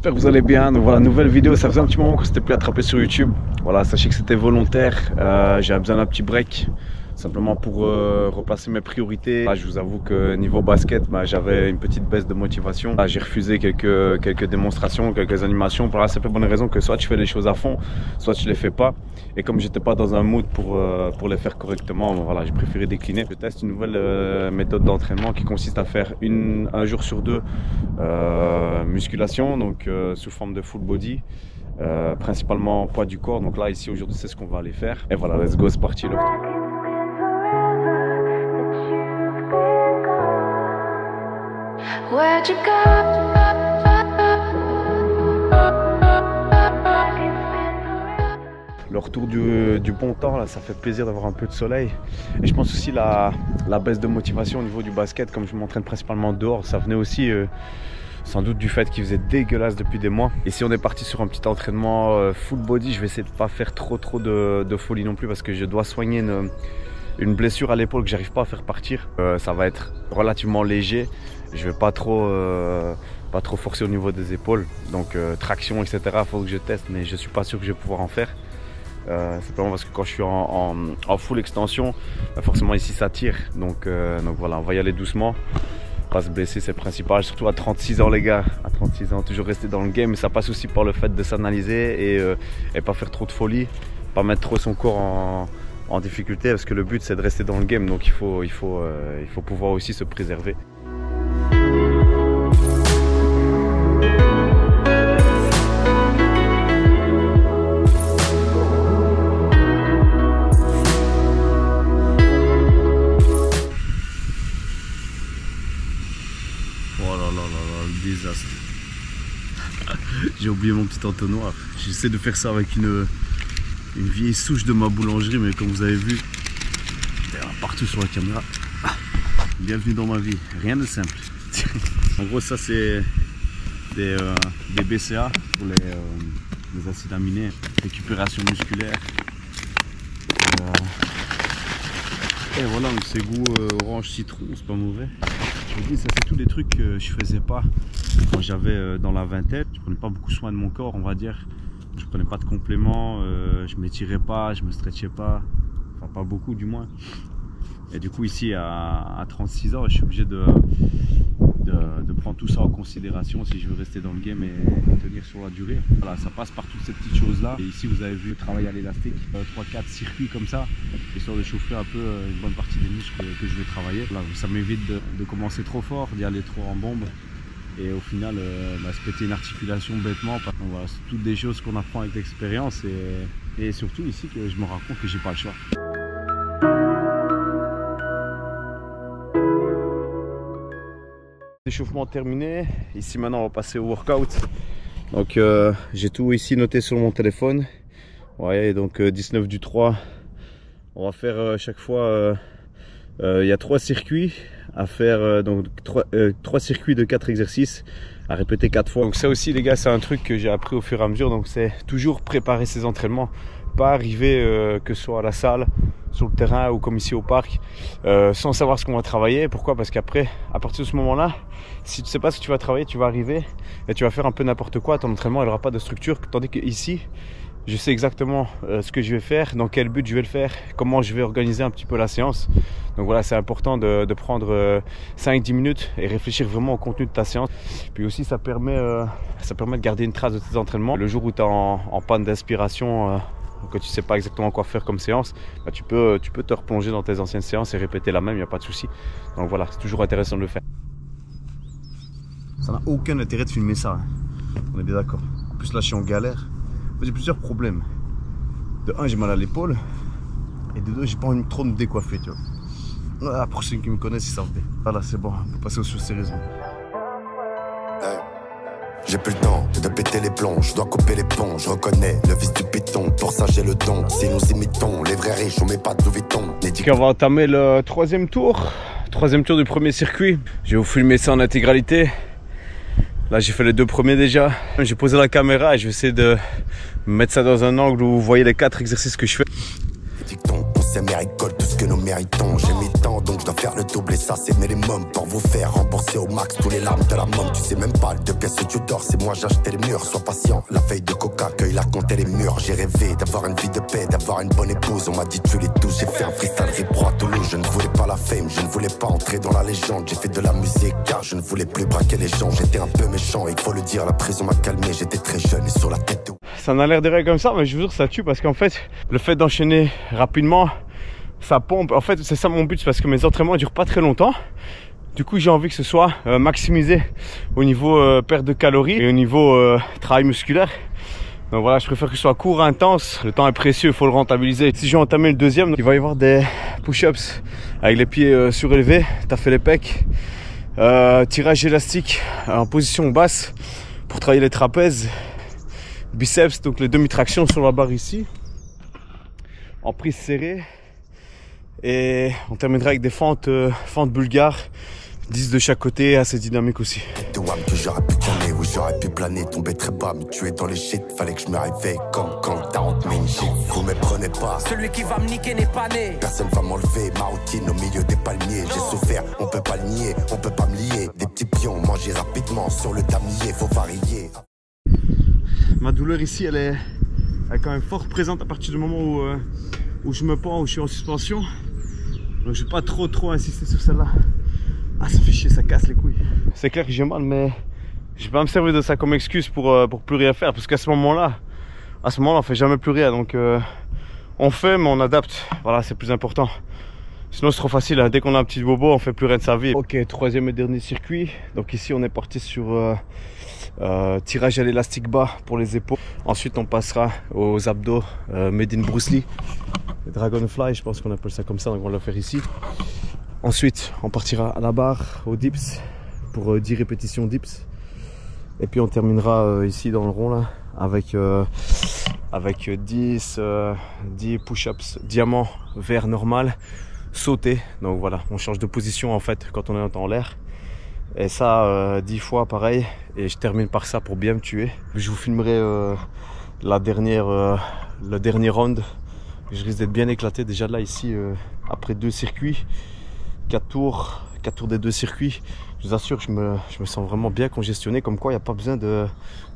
j'espère que vous allez bien. Donc voilà, nouvelle vidéo, ça faisait un petit moment qu'on s'était plus attrapé sur YouTube. Voilà, sachez que c'était volontaire, j'avais besoin d'un petit break. Simplement pour replacer mes priorités. Là, je vous avoue que niveau basket, j'avais une petite baisse de motivation. J'ai refusé quelques démonstrations, quelques animations pour la simple bonne raison que soit tu fais les choses à fond, soit tu les fais pas. Et comme j'étais pas dans un mood pour les faire correctement, voilà, j'ai préféré décliner. Je teste une nouvelle méthode d'entraînement qui consiste à faire un jour sur deux musculation, donc sous forme de full body. Principalement poids du corps. Donc là, ici aujourd'hui, c'est ce qu'on va aller faire. Et voilà, let's go, c'est parti. Là. Where'd you go? Le retour du bon temps, là, ça fait plaisir d'avoir un peu de soleil. Et je pense aussi la baisse de motivation au niveau du basket, comme je m'entraîne principalement dehors, ça venait aussi sans doute du fait qu'il faisait dégueulasse depuis des mois. Et si on est parti sur un petit entraînement full body, je vais essayer de ne pas faire trop de folie non plus parce que je dois soigner une blessure à l'épaule que j'arrive pas à faire partir. Ça va être relativement léger. Je vais pas trop forcer au niveau des épaules. Donc traction, etc. Il faut que je teste, mais je suis pas sûr que je vais pouvoir en faire. Simplement parce que quand je suis en full extension, forcément ici ça tire. Donc voilà, on va y aller doucement. Pas se blesser, c'est principal, surtout à 36 ans les gars. À 36 ans, toujours rester dans le game. Mais ça passe aussi par le fait de s'analyser et pas faire trop de folie. Pas mettre trop son corps en difficulté parce que le but c'est de rester dans le game. Donc il faut pouvoir aussi se préserver. Désastre. J'ai oublié mon petit entonnoir. J'essaie de faire ça avec une vieille souche de ma boulangerie, mais comme vous avez vu, partout sur la caméra. Bienvenue dans ma vie, rien de simple. En gros, ça c'est des BCA pour les acides aminés, récupération musculaire. Et voilà, donc c'est goût orange citron, c'est pas mauvais. Je vous dis, ça c'est tous les trucs que je faisais pas quand j'avais dans la vingtaine. Je prenais pas beaucoup soin de mon corps, on va dire. Je prenais pas de compléments, je m'étirais pas, je me stretchais pas, enfin pas beaucoup du moins. Et du coup ici à 36 ans, je suis obligé de prendre tout ça en considération si je veux rester dans le game et tenir sur la durée. Voilà, ça passe par toutes ces petites choses là. Et ici vous avez vu le travail à l'élastique, 3-4 circuits comme ça, histoire de chauffer un peu une bonne partie des muscles que je vais travailler. Voilà, ça m'évite de commencer trop fort, d'y aller trop en bombe et au final se péter une articulation bêtement. Donc voilà, c'est toutes des choses qu'on apprend avec l'expérience et surtout ici que je me rends compte que j'ai pas le choix. L'échauffement terminé, ici maintenant on va passer au workout. Donc j'ai tout ici noté sur mon téléphone. Ouais, donc 19 du 3, on va faire chaque fois, il y a 3 circuits à faire, donc 3 circuits de 4 exercices à répéter 4 fois. Donc ça aussi les gars, c'est un truc que j'ai appris au fur et à mesure, donc c'est toujours préparer ses entraînements, pas arriver que ce soit à la salle, sur le terrain ou comme ici au parc, sans savoir ce qu'on va travailler. Pourquoi? Parce qu'après, à partir de ce moment-là, si tu sais pas ce que tu vas travailler, tu vas arriver et tu vas faire un peu n'importe quoi. Ton entraînement, il n'aura pas de structure. Tandis que ici, je sais exactement ce que je vais faire, dans quel but je vais le faire, comment je vais organiser un petit peu la séance. Donc voilà, c'est important de prendre 5-10 minutes et réfléchir vraiment au contenu de ta séance. Puis aussi, ça permet de garder une trace de tes entraînements. Le jour où tu es en panne d'inspiration, que tu sais pas exactement quoi faire comme séance, tu peux te replonger dans tes anciennes séances et répéter la même, il n'y a pas de souci. Donc voilà, c'est toujours intéressant de le faire. Ça n'a aucun intérêt de filmer ça, hein. On est bien d'accord. En plus là je suis en galère. J'ai plusieurs problèmes. De 1, j'ai mal à l'épaule, et de 2, j'ai pas envie trop de me décoiffer, tu vois. Voilà, pour ceux qui me connaissent, ils savent. Voilà, c'est bon, on peut passer aux choses sérieuses. J'ai plus le temps de péter les plombs, je dois couper les ponts, je reconnais le vice du piton, pour ça j'ai le don, si nous imitons les vrais riches, on met pas de Louis Vuitton. On va entamer le troisième tour du premier circuit. Je vais vous filmer ça en intégralité. Là j'ai fait les 2 premiers déjà. J'ai posé la caméra et je vais essayer de mettre ça dans un angle où vous voyez les 4 exercices que je fais. Dicton, on c'est mes récoltes, tout ce que nous méritons. J'ai mis tant, donc je dois faire le double et ça c'est minimum pour vous faire rembourser au max tous les larmes de la môme. Tu sais même pas, le 2 pièces tu dors, c'est moi j'ai acheté les murs. Sois patient, la feuille de coca, cueille la compter les murs. J'ai rêvé d'avoir une vie de paix, d'avoir une bonne épouse. On m'a dit tu les tous, j'ai fait un freestyle rip à Toulouse. Je ne voulais pas la fame, je ne voulais pas entrer dans la légende. J'ai fait de la musique car je ne voulais plus braquer les gens. J'étais un peu méchant, il faut le dire, la prison m'a calmé. J'étais très jeune et sur la tête de... Ça n'a l'air derrière comme ça, mais je vous jure ça tue parce qu'en fait, le fait d'enchaîner rapidement, ça pompe. En fait, c'est ça mon but, parce que mes entraînements ne durent pas très longtemps. Du coup, j'ai envie que ce soit maximisé au niveau perte de calories et au niveau travail musculaire. Donc voilà, je préfère que ce soit court, intense. Le temps est précieux, il faut le rentabiliser. Si je vais entamer le deuxième, il va y avoir des push-ups avec les pieds surélevés, taffer les pecs, tirage élastique en position basse pour travailler les trapèzes, biceps, donc les demi-tractions sur la barre ici, en prise serrée. Et on terminera avec des fentes bulgares, 10 de chaque côté, assez dynamique aussi. Que j'aurais pu tourner, oui j'aurais pu planer, tomber très bas, me tuer dans les shit. Fallait que je me réveille comme quand 40 000 shit. Vous me prenez pas, celui qui va me niquer n'est pas né. Personne va m'enlever, ma routine au milieu des palmiers. J'ai souffert, on peut pas le nier, on peut pas me lier. Des petits pions, manger rapidement sur le damier, faut varier. Ma douleur ici, elle est quand même fort présente à partir du moment où je me pends, où je suis en suspension. Donc je vais pas trop insister sur celle-là. Ah, ça fait chier, ça casse les couilles. C'est clair que j'ai mal, mais je vais pas me servir de ça comme excuse pour plus rien faire, parce qu'à ce moment-là, on fait jamais plus rien. Donc on fait, mais on adapte. Voilà, c'est plus important. Sinon c'est trop facile, hein. Dès qu'on a un petit bobo, on fait plus rien de sa vie. Ok, troisième et dernier circuit. Donc ici on est parti sur tirage à l'élastique bas pour les épaules. Ensuite on passera aux abdos made in Bruce Lee. Dragonfly, je pense qu'on appelle ça comme ça, donc on va le faire ici. Ensuite on partira à la barre, aux dips, pour 10 répétitions dips. Et puis on terminera ici dans le rond là, avec 10 push-ups diamant, vert normal, sauté. Donc voilà, on change de position en fait quand on est en l'air. Et ça 10 fois pareil, et je termine par ça pour bien me tuer. Je vous filmerai le dernier round. Je risque d'être bien éclaté déjà là ici après 2 circuits, 4 tours des 2 circuits. Je vous assure, je me sens vraiment bien congestionné, comme quoi il n'y a pas besoin de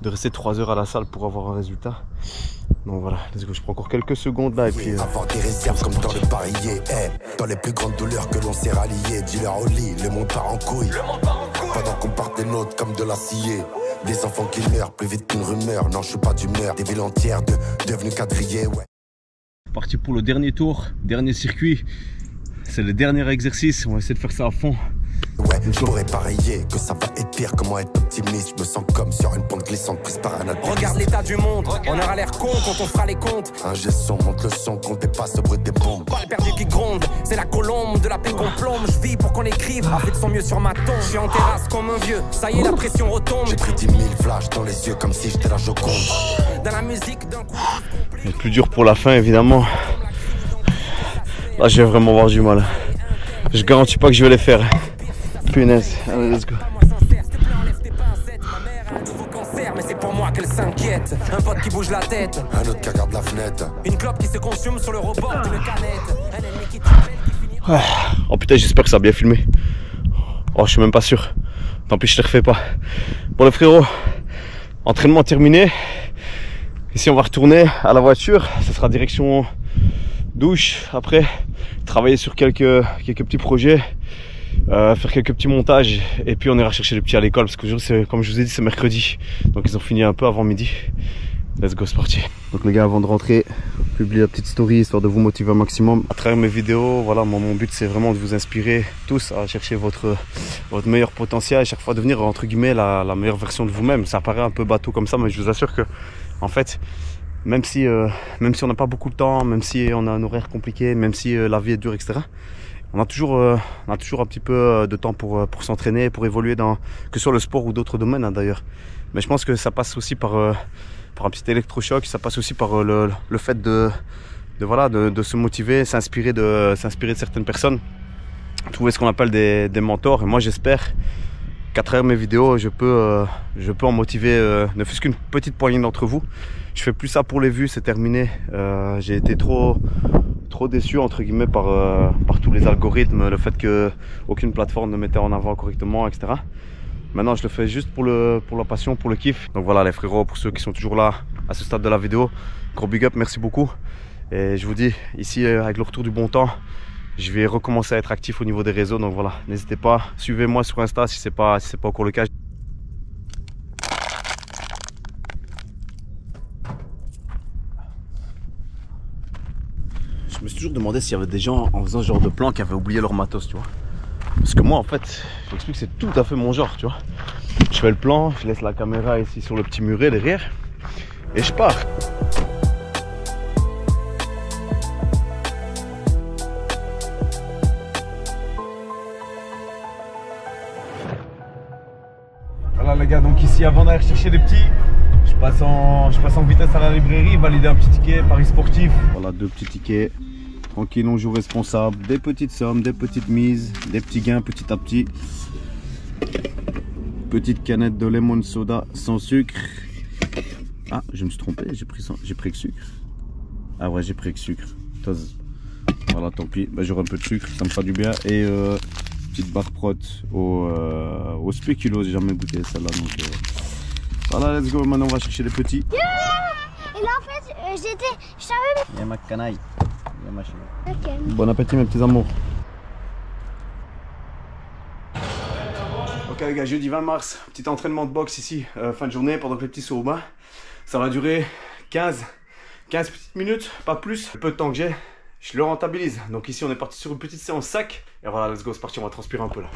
rester 3 heures à la salle pour avoir un résultat. Donc voilà, let's go, je prends encore quelques secondes là et puis... Avoir des réserves comme dans le parier, dans les plus grandes douleurs que l'on s'est rallié. Dis-leur au lit, le monde part en couille. Pendant qu'on part des nôtres comme de l'acier. Des enfants qui meurent plus vite qu'une rumeur. Non, je suis pas d'humeur, des villes entières devenues quadrillées, ouais. Parti pour le dernier tour, dernier circuit. C'est le dernier exercice, on va essayer de faire ça à fond. Ouais, je pourrais parier que ça va être pire. Comment être optimiste, je me sens comme sur une pente glissante prise par un alpiniste. Regarde l'état du monde, on aura l'air con quand on fera les comptes. Un son, monte le son, qu'on dépasse le bruit des bombes. Balle perdue qui gronde, c'est la colombe de la paix qu'on plombe. Je vis pour qu'on écrive, a fait de son mieux sur ma tombe. Je suis en terrasse comme un vieux, ça y est la pression retombe. J'ai pris 10 000 flashs dans les yeux comme si j'étais la Joconde. Dans la musique d'un coup. Le plus dur pour la fin évidemment. Là je vais vraiment avoir du mal. Je garantis pas que je vais les faire. Punaise, allez let's go. Mais c'est pour moi qu'elle s'inquiète. Un pote qui bouge la tête, un autre qui regarde la fenêtre. une clope qui se consume sur le rebord d'une canette. Un ennemi qui Oh putain, j'espère que ça a bien filmé. Oh, je suis même pas sûr. Tant pis, je te refais pas. Bon les frérots, entraînement terminé. Ici on va retourner à la voiture. Ça sera direction douche. Après, travailler sur quelques petits projets. Faire quelques petits montages et puis on ira chercher les petits à l'école parce que comme je vous ai dit c'est mercredi, donc ils ont fini un peu avant midi. Let's go, c'est parti. Donc les gars, avant de rentrer, publier la petite story histoire de vous motiver un maximum à travers mes vidéos. Voilà, mon but c'est vraiment de vous inspirer tous à chercher votre meilleur potentiel, à chaque fois devenir entre guillemets la meilleure version de vous-même. Ça paraît un peu bateau comme ça, mais je vous assure que en fait même si on n'a pas beaucoup de temps, même si on a un horaire compliqué, même si la vie est dure, etc. On a toujours un petit peu de temps pour s'entraîner, pour évoluer que ce soit le sport ou d'autres domaines hein, d'ailleurs. Mais je pense que ça passe aussi par un petit électrochoc, ça passe aussi par le fait de se motiver, s'inspirer de certaines personnes, trouver ce qu'on appelle des mentors. Et moi j'espère qu'à travers mes vidéos, je peux en motiver ne fût-ce qu'une petite poignée d'entre vous. Je fais plus ça pour les vues, c'est terminé. J'ai été trop trop déçu entre guillemets par tous les algorithmes, le fait que aucune plateforme ne mettait en avant correctement, etc. Maintenant je le fais juste pour la passion, pour le kiff. Donc voilà les frérots, pour ceux qui sont toujours là à ce stade de la vidéo, gros big up, merci beaucoup. Et je vous dis, ici avec le retour du bon temps, je vais recommencer à être actif au niveau des réseaux. Donc voilà, n'hésitez pas, suivez-moi sur Insta si c'est pas encore le cas. Je me suis toujours demandé s'il y avait des gens en faisant ce genre de plan qui avaient oublié leur matos, tu vois. Parce que moi en fait, j'explique que c'est tout à fait mon genre, tu vois. Je fais le plan, je laisse la caméra ici sur le petit muret derrière et je pars. Voilà les gars, donc ici avant d'aller chercher les petits, je passe en vitesse à la librairie, valider un petit ticket, paris sportif. Voilà 2 petits tickets. Tranquille, on joue responsable, des petites sommes, des petites mises, des petits gains petit à petit. Petite canette de lemon soda sans sucre. Ah, je me suis trompé, j'ai pris que sucre. Ah ouais, j'ai pris que sucre. Voilà, tant pis, bah, j'aurai un peu de sucre, ça me fera du bien. Et petite barre prot au spéculoos, j'ai jamais goûté celle-là. Donc voilà, let's go, maintenant on va chercher les petits. Yeah. Et là en fait, je savais. Il y a ma canaille. Okay. Bon appétit mes petits amours. Ok les gars, jeudi 20 mars, petit entraînement de boxe ici, fin de journée pendant que les petits sont au bain. Ça va durer 15 petites minutes, pas plus. Le peu de temps que j'ai, je le rentabilise. Donc ici on est parti sur une petite séance sac. Et voilà, let's go, c'est parti, on va transpirer un peu là.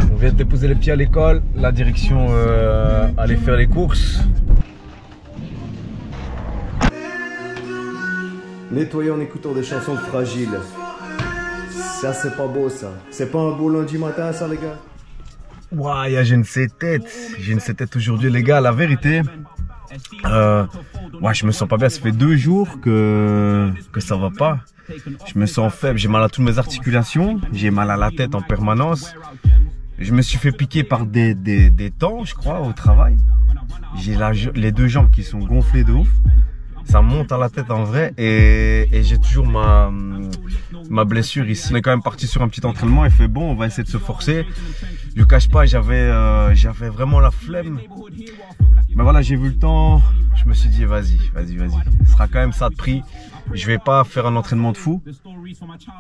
On vient de déposer les petits à l'école, la direction aller faire les courses. Nettoyer en écoutant des chansons fragiles. Ça c'est pas beau ça. C'est pas un beau lundi matin ça les gars. Ouah, j'ai une tête. J'ai une tête aujourd'hui les gars, la vérité. Ouais, je me sens pas bien, ça fait 2 jours que ça va pas. Je me sens faible, j'ai mal à toutes mes articulations, j'ai mal à la tête en permanence. Je me suis fait piquer par des dents, je crois, au travail. J'ai les 2 jambes qui sont gonflées de ouf. Ça monte à la tête en vrai et j'ai toujours ma blessure ici. On est quand même parti sur un petit entraînement, il fait bon, on va essayer de se forcer. Je vous cache pas, j'avais vraiment la flemme. Mais voilà, j'ai vu le temps, je me suis dit vas-y. Ce sera quand même ça de prix. Je vais pas faire un entraînement de fou.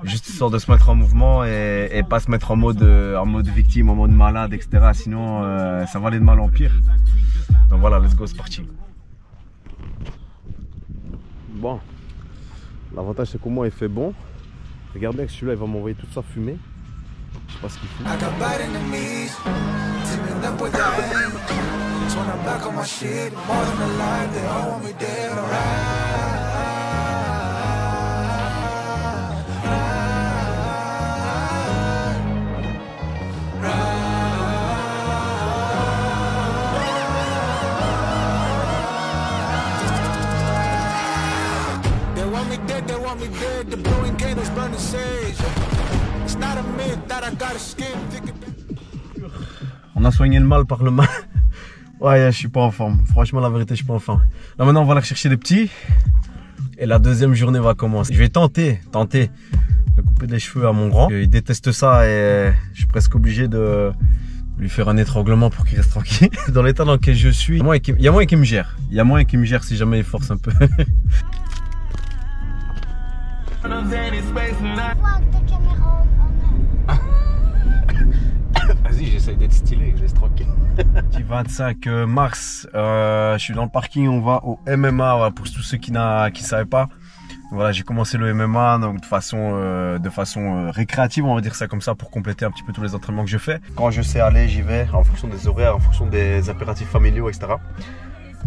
Juste histoire de se mettre en mouvement et pas se mettre en mode victime, en mode malade, etc. Sinon, ça va aller de mal en pire. Donc voilà, let's go, c'est parti. Bon, l'avantage c'est qu'au moins il fait bon. Regardez que celui-là il va m'envoyer toute sa fumée. Je sais pas ce qu'il fout. On a soigné le mal par le mal. Ouais, je suis pas en forme. Franchement, la vérité, je suis pas en forme. Là, maintenant, on va aller chercher les petits. Et la deuxième journée va commencer. Je vais tenter de couper les cheveux à mon grand. Il déteste ça et je suis presque obligé de lui faire un étranglement pour qu'il reste tranquille. Dans l'état dans lequel je suis, il y a moyen qu'il me gère. Il y a moyen qu'il me gère si jamais il force un peu. Vas-y, j'essaye d'être stylé, je laisse tranquille. 25 mars, je suis dans le parking, on va au MMA, voilà, pour tous ceux qui ne savaient pas. Voilà, j'ai commencé le MMA donc de façon récréative, on va dire ça comme ça, pour compléter un petit peu tous les entraînements que je fais. Quand je sais aller, j'y vais, en fonction des horaires, en fonction des impératifs familiaux, etc.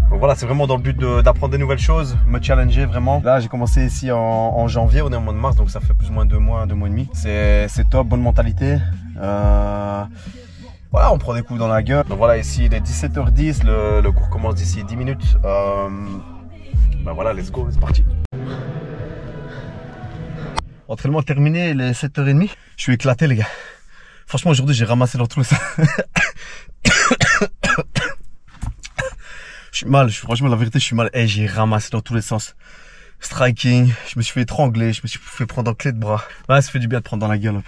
Donc voilà, c'est vraiment dans le but d'apprendre des nouvelles choses, me challenger vraiment. Là, j'ai commencé ici en janvier, on est au mois de mars, donc ça fait plus ou moins 2 mois et demi. C'est top, bonne mentalité. Voilà, on prend des coups dans la gueule. Donc voilà, ici il est 17h10, le cours commence d'ici 10 minutes. Bah voilà, let's go, c'est parti. Entraînement terminé, il est 7h30. Je suis éclaté les gars. Franchement, aujourd'hui, j'ai ramassé dans tous les sens. Je suis mal, franchement, la vérité, je suis mal. J'ai ramassé dans tous les sens. Striking, je me suis fait étrangler, je me suis fait prendre en clé de bras. Ouais, ça fait du bien de prendre dans la gueule.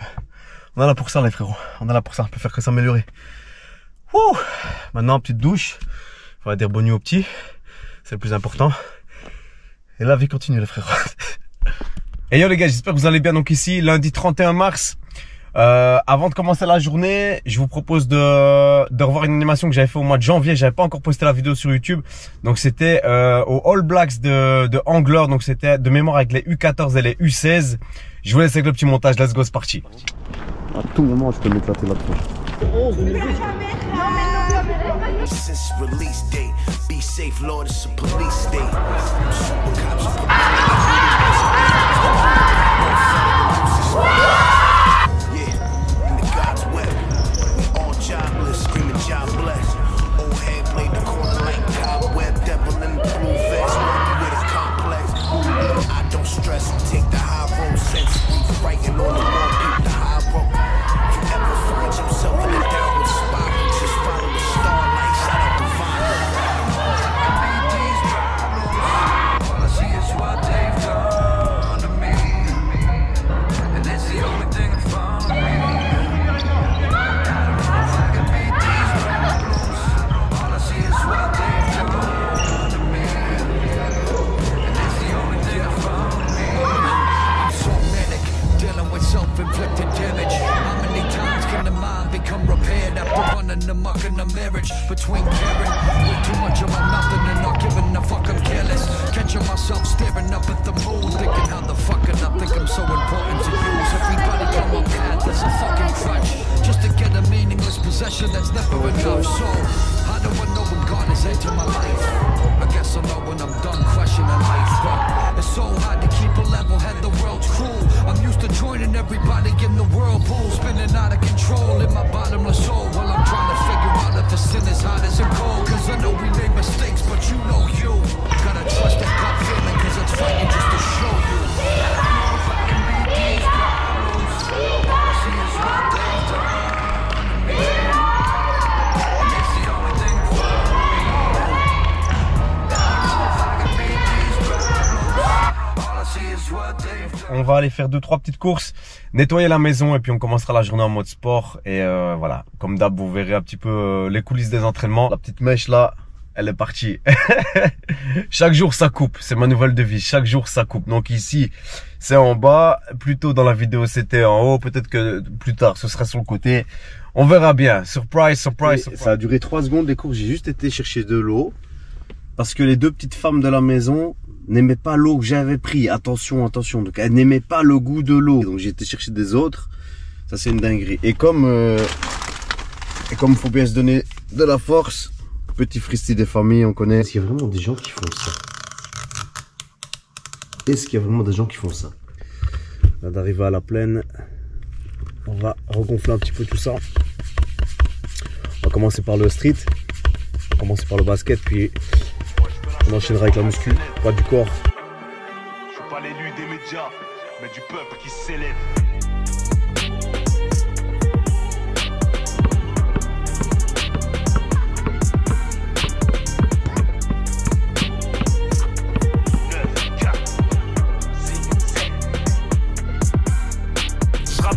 On est là pour ça, les frérots. On est là pour ça, on peut faire que s'améliorer. Maintenant, petite douche. On va dire bonne nuit aux petits. C'est le plus important. Et la vie continue, les frérots. Et yo les gars, j'espère que vous allez bien. Donc ici, lundi 31 mars. Avant de commencer la journée, je vous propose de revoir une animation que j'avais fait au mois de janvier. J'avais pas encore posté la vidéo sur YouTube. Donc c'était au All Blacks de Angler. Donc c'était de mémoire avec les U14 et les U16. Je vous laisse avec le petit montage. Let's go, c'est parti. À tout moment, je peux m'éclater là-dessus. Since release date, be safe, Lord, it's a police state. Yeah, in the God's web, we all jobless, screaming jobless. Old head played the corner like cobweb, devil in the blue vest, working with a complex. I don't stress, take the high road, sense writing on the wall, keep the high road. If you ever find yourself in a downward spiral, just follow the starlight, shout out the vibe. All I see is what they've done to me, and that's the only thing in front of me. I don't know if I can beat these problems. All I see is what they've done to me, and that's the only thing in front of me. I'm so manic, dealing with self-inflicted damage. How many times can the mind become repaired after running amok in the marriage between caring way too much about nothing and not giving a fuck? I'm careless, catching myself staring up at the moon, thinking how the fuck and I think I'm so important to use. Everybody on my path is a fucking crutch, just to get a meaningless possession that's never enough. So how do I know when God is into my life? I guess I know when I'm done questioning life, but it's so hard to keep a level head, the world's cruel. I'm used to joining everybody in the whirlpool, spinning out of control in my bottomless soul, while I'm trying to figure out if the sin is hot as a cold. Cause I know we made mistakes, but you know you gotta trust that gut feeling, cause it's fighting just to show you. I don't know if I can beat these problems. All I see is what they've done to me, and it's the only thing in front of me. I don't know if I can beat these problems. All I see is what they've done. On va aller faire 2-3 petites courses, nettoyer la maison et puis on commencera la journée en mode sport. Et voilà, comme d'hab, vous verrez un petit peu les coulisses des entraînements. La petite mèche là, elle est partie. Chaque jour ça coupe, c'est ma nouvelle devise. Chaque jour ça coupe. Donc ici, c'est en bas. Plus tôt dans la vidéo, c'était en haut. Peut-être que plus tard, ce sera sur le côté. On verra bien. Surprise, surprise, surprise. Ça a duré 3 secondes les courses. J'ai juste été chercher de l'eau. Parce que les 2 petites femmes de la maison n'aimaient pas l'eau que j'avais pris. Attention, attention. Donc elles n'aimaient pas le goût de l'eau. Donc j'ai été chercher des autres. Ça c'est une dinguerie. Et comme faut bien se donner de la force, petit fristy des familles, on connaît. Est-ce qu'il y a vraiment des gens qui font ça? Est-ce qu'il y a vraiment des gens qui font ça? Là d'arriver à la plaine, on va regonfler un petit peu tout ça. On va commencer par le street. On va commencer par le basket, puis on enchaînera avec la muscu, pas du corps. Je suis pas l'élu des médias, mais du peuple qui s'élève.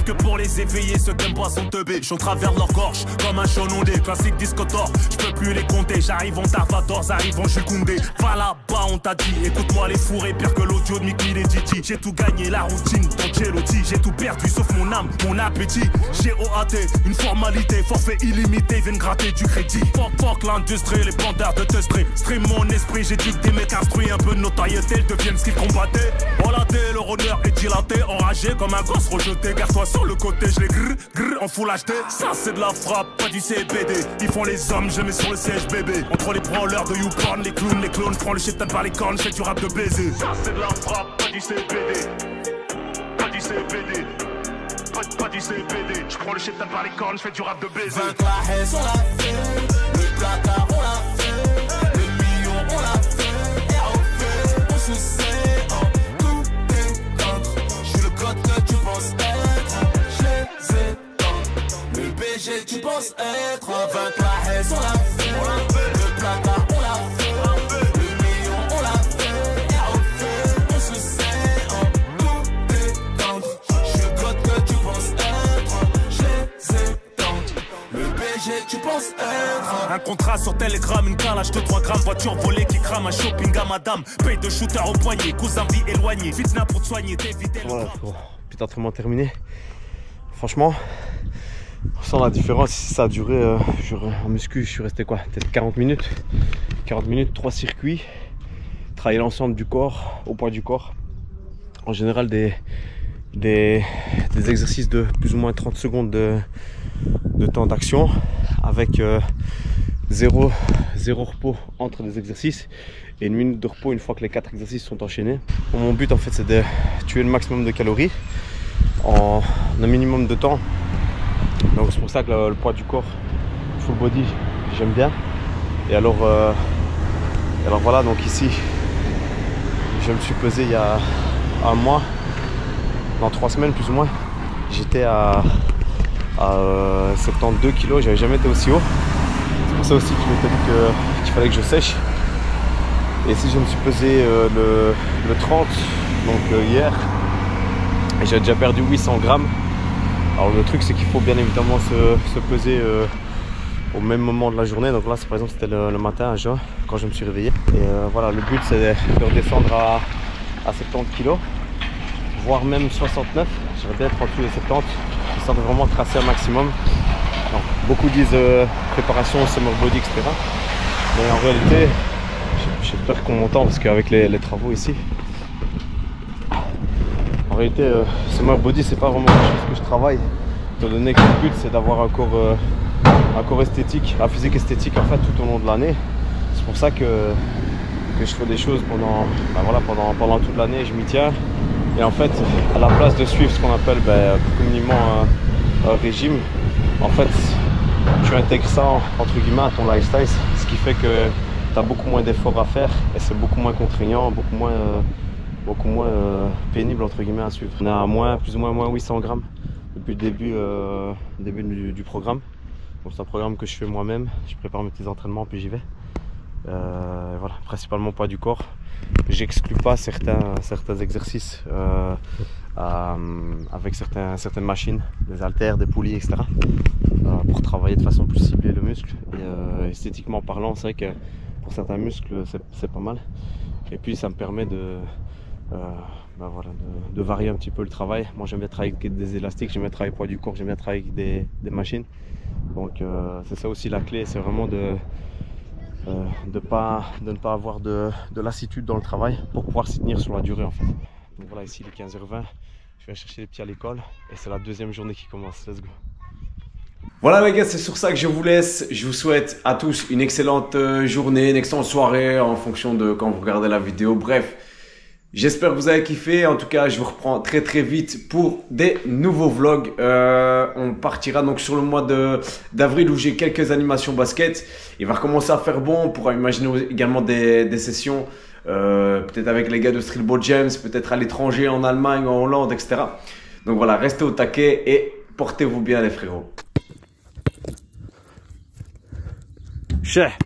Que pour les éveiller, ceux qui aiment pas sont teubés. Je suis au travers de leur gorge, comme un chenondé. Classique discotor, je peux plus les compter. J'arrive en Tarvator, j'arrive en Jukoundé. Va là-bas, on t'a dit, écoute-moi les fourrés, pire que l'audio de Mickey et Didi. J'ai tout gagné, la routine, Ancelotti. J'ai tout perdu, sauf mon âme, mon appétit. J'ai OAT, une formalité, forfait illimité, viennent gratter du crédit. Fuck l'industrie, les bandeurs de te stream mon esprit, j'ai dû que des mecs instruits, un peu de notoriété, ils deviennent ce qu'ils combattaient. Reladé, le honneur est dilaté, enragé comme un gosse rejeté. Garde-toi sur le côté, je les grrr en full HD. Ça c'est de la frappe, pas du CBD. Ils font les hommes, je mets sur le siège bébé. Entre les branleurs de YouPorn, les clowns, prends le shit par les cornes, je fais du rap de baiser. Ça c'est de la frappe, pas du CBD. Pas du CBD. Pas du CBD. Je prends le shit par les cornes, je fais du rap de baiser. 20 la haine, on l'a fait. Le placard, on l'a fait. Le million, on l'a fait. Et on fait, on se sait. Tout est contre. Je suis le code que tu penses être. Je les éteins. Le tu penses être? Vaincre la haine, on l'a fait. Le placard, on l'a fait. Le million, on l'a fait. Et on fait, on se sait en tout détendre. Je suis le code que tu penses être. Je les étends. Le BG, tu penses être. Un contrat sur Telegram, une calage de 3 grammes, voiture volée qui crame, un shopping à madame, paye de shooter au poignet, cousin vie éloigné, fitna pour te soigner, t'éviter le... Voilà, petit entraînement terminé. Franchement, on sent la différence. Si ça a duré, en muscu, je suis resté quoi, peut-être 40 minutes. 40 minutes, 3 circuits. Travailler l'ensemble du corps, au poids du corps. En général, des exercices de plus ou moins 30 secondes de temps d'action avec zéro repos entre les exercices et 1 minute de repos une fois que les 4 exercices sont enchaînés. Mon but en fait c'est de tuer le maximum de calories en un minimum de temps. Donc c'est pour ça que le poids du corps, full body, j'aime bien. Et alors voilà, donc ici je me suis pesé il y a un mois, dans 3 semaines plus ou moins. J'étais à 72 kg, j'avais jamais été aussi haut. C'est pour ça aussi qu'il m'était dit qu'il fallait que je sèche. Et ici je me suis pesé le 30, donc hier, et j'ai déjà perdu 800 grammes. Alors le truc c'est qu'il faut bien évidemment se peser au même moment de la journée. Donc là par exemple c'était le matin à jeun quand je me suis réveillé. Et voilà, le but c'est de redescendre à 70 kg, voire même 69. J'aimerais bien être entre les 70, histoire de vraiment tracer un maximum. Alors, beaucoup disent préparation, summer body, etc. Mais en réalité, j'espère qu'on m'entend parce qu'avec les travaux ici, en réalité, summer body c'est pas vraiment quelque chose que je travaille, étant donné que le but c'est d'avoir un corps esthétique, un physique esthétique en fait tout au long de l'année. C'est pour ça que je fais des choses pendant toute l'année, je m'y tiens. Et en fait, à la place de suivre ce qu'on appelle communément un régime, en fait, tu intègres ça entre guillemets à ton lifestyle, ce qui fait que tu as beaucoup moins d'efforts à faire et c'est beaucoup moins contraignant, beaucoup moins pénible entre guillemets à suivre. On est à plus ou moins 800 grammes depuis le début du programme. C'est un programme que je fais moi-même, je prépare mes petits entraînements puis j'y vais. Voilà, principalement poids du corps. J'exclus pas certains exercices avec certaines machines, des haltères, des poulies, etc. Pour travailler de façon plus ciblée le muscle. Et esthétiquement parlant, c'est vrai que pour certains muscles, c'est pas mal. Et puis ça me permet de varier un petit peu le travail. Moi j'aime bien travailler avec des élastiques, j'aime bien travailler poids du corps, j'aime bien travailler avec des machines. Donc c'est ça aussi la clé, c'est vraiment de ne pas avoir de lassitude dans le travail pour pouvoir s'y tenir sur la durée en fait. Donc voilà, ici il est 15h20, je vais chercher les petits à l'école et c'est la deuxième journée qui commence. Let's go. Voilà les gars, c'est sur ça que je vous laisse. Je vous souhaite à tous une excellente journée, une excellente soirée en fonction de quand vous regardez la vidéo. Bref, j'espère que vous avez kiffé. En tout cas, je vous reprends très vite pour des nouveaux vlogs. On partira donc sur le mois d'avril où j'ai quelques animations basket. Il va recommencer à faire bon. On pourra imaginer également des sessions peut-être avec les gars de Streetball James, peut-être à l'étranger, en Allemagne, en Hollande, etc. Donc voilà, restez au taquet et portez-vous bien les frérots.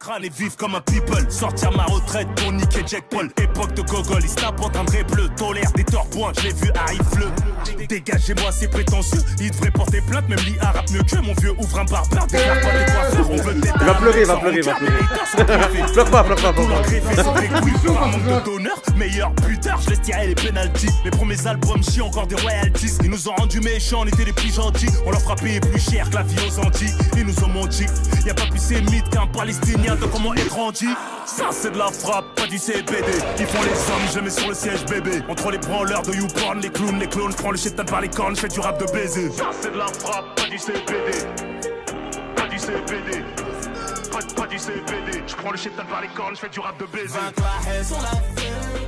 Crâne et vif comme un people, sortir ma retraite pour niquer Jack Paul. Époque de gogol, il se tape en train de bleu. Tolère des torpoints, je l'ai vu arrive-le. Dégagez-moi, c'est prétentieux. Il devrait porter plainte, même l'IA rappe mieux que mon vieux ouvre un barbeur. Déclare pas les coiffeurs, on veut le Il va pleurer, il va pleurer. Pleure pas. Un manque d'honneur, meilleur buteur, je laisse tirer les penalties. Mes premiers albums chient encore des royalties. Ils nous ont rendus méchants, on était les plus gentils. On leur fera payer plus cher que la vie aux Antilles. Ils nous ont menti, y'a pas plus sémite qu'un Palestinien de comment être grandi. Ça c'est de la frappe, pas du CBD. Ils font les sommes, je mets sur le siège bébé. Entre les branleurs de YouPorn, les clowns, je prends le chétan par les cornes, je fais du rap de baiser. Ça c'est de la frappe, pas du CBD. Pas du CBD. Pas du CBD. Je prends le chétan par les cornes, je fais du rap de baiser. Vaincre la haine, on l'a fait.